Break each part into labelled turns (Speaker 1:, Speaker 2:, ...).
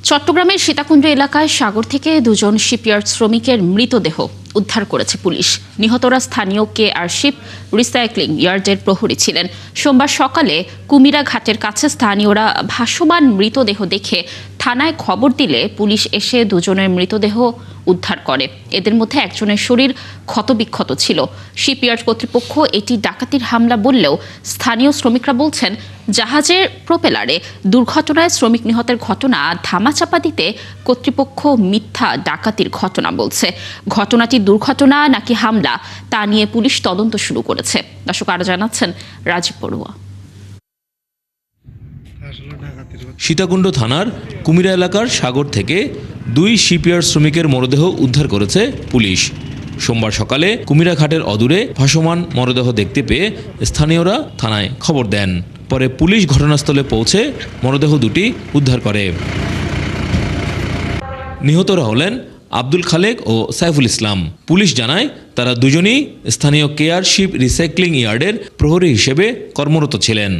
Speaker 1: চট্টগ্রামের সীতাকুণ্ড এলাকায় সাগর থেকে দুজন শিপইয়ার্ড শ্রমিকের মৃতদেহ উদ্ধার করেছে পুলিশ। নিহতরা স্থানীয় কেআর শিপ রিসাইক্লিং ইয়ার্ডের প্রহরী ছিলেন। সোমবার সকালে কুমিরা ঘাটের কাছে স্থানীয়রা ভাসমান মৃতদেহ দেখে থানায় খবর দিলে পুলিশ এসে দুজনের মৃতদেহ উদ্ধার করে। এদের মধ্যে একজনের শরীর ক্ষতবিক্ষত ছিল। শিপইয়ার্ড কর্তৃপক্ষ এটি ডাকাতির হামলা বললেও স্থানীয় শ্রমিকরা বলছেন, জাহাজের প্রোপেলারে দুর্ঘটনায় শ্রমিক নিহতের ঘটনা ধামাচাপা দিতে কর্তৃপক্ষ মিথ্যা ডাকাতির ঘটনা বলছে। ঘটনাটি দুর্ঘটনা নাকি হামলা তা নিয়ে পুলিশ তদন্ত শুরু করেছে। দর্শক আরো জানাচ্ছেন রাজীব বড়ুয়া।
Speaker 2: সীতাকুণ্ড থানার কুমিরা এলাকার সাগর থেকে দুই শিপইয়ার্ড শ্রমিকের মরদেহ উদ্ধার করেছে পুলিশ। সোমবার সকালে কুমিরা ঘাটের অদূরে ভাসমান মরদেহ দেখতে পেয়ে স্থানীয়রা থানায় খবর দেন। পরে পুলিশ ঘটনাস্থলে পৌঁছে মরদেহ দুটি উদ্ধার করে। নিহতরা হলেন আব্দুল খালেক ও সাইফুল ইসলাম। পুলিশ জানায় তারা দুজনই স্থানীয় কেআর শিপ রিসাইক্লিং ইয়ার্ডের প্রহরী হিসেবে কর্মরত ছিলেন।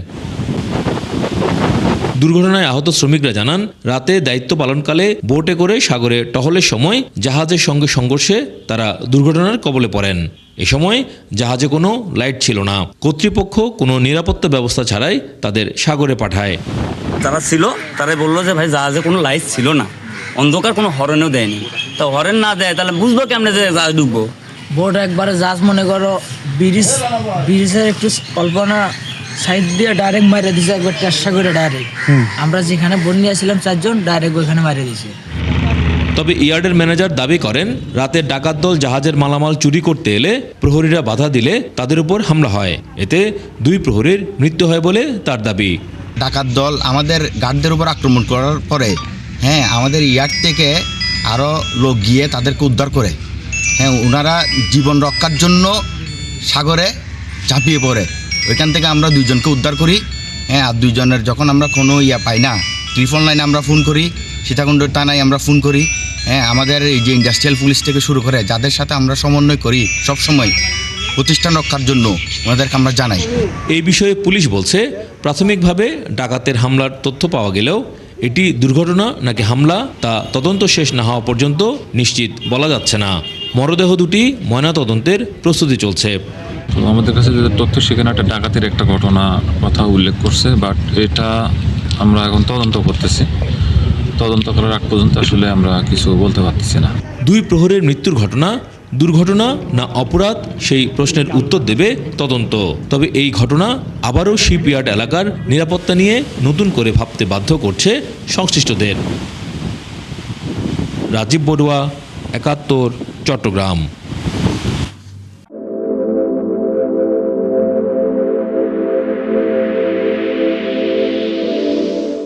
Speaker 2: দুর্ঘটনায় আহত শ্রমিকরা জানান, রাতে দায়িত্ব পালনকালে বোটে করে সাগরে টহলের সময় জাহাজের সঙ্গে সংঘর্ষে তারা দুর্ঘটনার কবলে পড়েন। এ সময় জাহাজে কোনো লাইট ছিল না। কর্তৃপক্ষ কোনো নিরাপত্তা ব্যবস্থা ছাড়াই তাদের সাগরে পাঠায়।
Speaker 3: তারা ছিল, তারাই বললো যে ভাই জাহাজে কোনো লাইট ছিল না, অন্ধকার, কোনো হরেনও দেয়নি। তো হরেন না দেয় তাহলে বুঝবো কেমনে যে জাহাজ ডুববো।
Speaker 4: বোট একবারে জাহাজ মনে করো ব্রিজের একটু কল্পনা সাইড দিয়ে ডাইরেক্ট মারিয়ে দিছে, একবার চেষ্টা করে ডাইরেক্ট। আমরা যেখানে বোট নিয়েছিলাম 4 জন, ডাইরেক্ট ওইখানে মারিয়ে দিছে।
Speaker 2: তবে ইয়ার্ডের ম্যানেজার দাবি করেন, রাতে ডাকাত দল জাহাজের মালামাল চুরি করতে এলে প্রহরীরা বাধা দিলে তাদের উপর হামলা হয়। এতে 2 প্রহরীর মৃত্যু হয় বলে তার দাবি।
Speaker 5: ডাকাত দল আমাদের গার্ডদের উপর আক্রমণ করার পরে আমাদের ইয়ার্ড থেকে আরও লোক গিয়ে তাদেরকে উদ্ধার করে। ওনারা জীবন রক্ষার জন্য সাগরে ঝাঁপিয়ে পড়ে। ওইখান থেকে আমরা 2 জনকে উদ্ধার করি। আর 2 জনের যখন আমরা কোনো পাই না, টেলিফোন লাইনে আমরা ফোন করি, সীতাকুণ্ড থানায় আমরা ফোন করি। আমাদের এই যে ইন্ডাস্ট্রিয়াল পুলিশ থেকে শুরু করে যাদের সাথে আমরা সমন্বয় করি সবসময় প্রতিষ্ঠান রক্ষার জন্য, ওনাদেরকে আমরা জানাই।
Speaker 2: এই বিষয়ে পুলিশ বলছে, প্রাথমিকভাবে ডাকাতের হামলার তথ্য পাওয়া গেলেও এটি দুর্ঘটনা নাকি হামলা তা তদন্ত শেষ না হওয়া পর্যন্ত নিশ্চিত বলা যাচ্ছে না। মরদেহ দুটি ময়নাতদন্তের প্রস্তুতি চলছে।
Speaker 6: আমাদের কাছে যে তথ্য, সেখানে একটা ডাকাতির একটা ঘটনা কথা উল্লেখ করছে, বাট এটা আমরা এখন তদন্ত করতেছি। তদন্ত করার আগ পর্যন্ত আসলে আমরা কিছু বলতে পারতেছি না।
Speaker 2: 2 প্রহরের মৃত্যুর ঘটনা দুর্ঘটনা না অপরাধ, সেই প্রশ্নের উত্তর দেবে তদন্ত। তবে এই ঘটনা আবারও শিপইয়ার্ড এলাকার নিরাপত্তা নিয়ে নতুন করে ভাবতে বাধ্য করছে সংশ্লিষ্টদের। রাজীব বড়ুয়া, 71, চট্টগ্রাম।